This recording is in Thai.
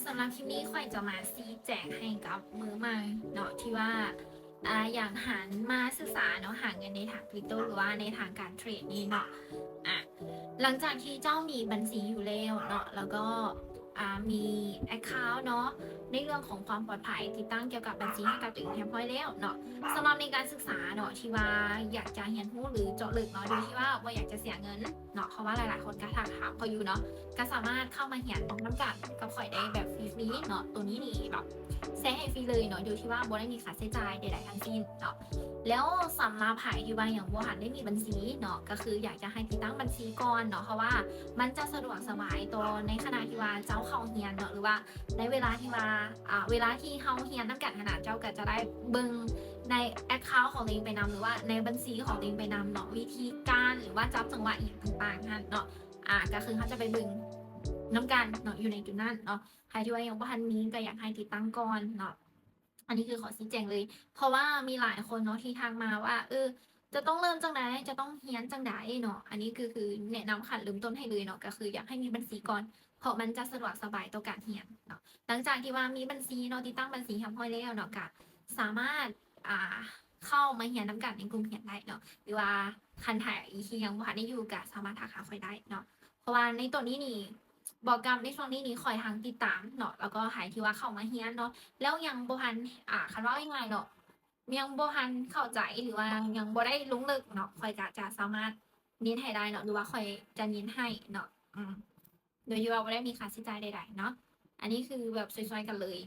สำหรับคลิปนี้ค่อยจะมาชี้แจงให้กับมือใหม่เนาะที่ว่าอยากหันมาศึกษาเนาะหาเงินในทางคริปโตหรือว่าในทางการเทรดนี่เนาะอ่ะหลังจากที่เจ้ามีบัญชีอยู่แล้วเนาะแล้วก็มี account เนาะในเรื่องของความปลอดภัยติดตั้งเกี่ยวกับบัญชีให้กับตัวเองเรียบร้อยแล้วเนาะสำหรับในการศึกษาเนาะที่ว่าอยากจะเรียนรู้หรือเจาะลึกเนาะโดยที่ว่าอยากจะเสียเงินเนาะเพราะว่าหลายๆคนก็ถามเขาอยู่เนาะ ก็สามารถเข้ามาเหียนน้ำกันกับข่อยได้แบบฟรีๆเนาะตัวนี้นี่แบบแชร์ให้ฟรีเลยเนาะโดยที่ว่าบ่ได้มีค่าใช้จ่ายใดๆทั้งสิ้นเนาะแล้วสำหรับไผ่ที่ว่าอย่างบ่หันได้มีบัญชีเนาะก็คืออยากจะให้ติดตั้งบัญชีก่อนเนาะเพราะว่ามันจะสะดวกสบายตัวในขณะที่ว่าเจ้าเข้าเฮียนเนาะหรือว่าในเวลาที่ว่าเวลาที่เฮาเฮียนน้ำกันขนาดเจ้าก็จะได้เบิ่งใน account ของตัวเองไปนำหรือว่าในบัญชีของตัวเองไปนำเนาะวิธีการหรือว่าจับจังหวะอีกต่างๆนั่นเนาะ ก็คือเขาจะไปบึงน้ำกันเนาะอยู่ในจุดนั้นเนาะใครที่ว่ายังบ่ทันมีก็อยากให้ติดตั้งก่อนเนาะอันนี้คือขอชี้แจงเลย เพราะว่ามีหลายคนเนาะที่ทักมาว่าจะต้องเริ่มจังไดจะต้องเรียนจังไดเนาะอันนี้คือแนะนำขั้นเริ่มต้นให้เลยเนาะก็คืออยากให้มีบัญชีก่อนเพราะมันจะสะดวกสบายต่อการเรียนเนาะหลังจากที่ว่ามีบัญชีเนาะติดตั้งบัญชีเรียบร้อยแล้วเนาะก็สามารถเข้ามาเรียนนำกันในกลุ่มเรียนได้เนาะหรือว่าคันไทที่ยังบ่ทันได้อยู่ก็สามารถทักหาข้อยได้เนาะ เพราะว่าในตัวนี้นี่บอกกรรมในช่วงนี้นี่คอยทางติดตามเนาะแล้วก็หายที่ว่าเข้ามาเฮียนเนาะแล้วยังบ่ทันคันว่ายังไงเนาะยังบ่ทันเข้าใจหรือว่ายังบ่ได้ลงลึกเนาะข้อยก็จะสามารถเน้นให้ได้เนาะหรือว่าข้อยจะเน้นให้เนาะโดยที่ว่าบ่ได้มีค่าใช้จ่ายใดๆเนาะอันนี้คือแบบซอยๆกันเลย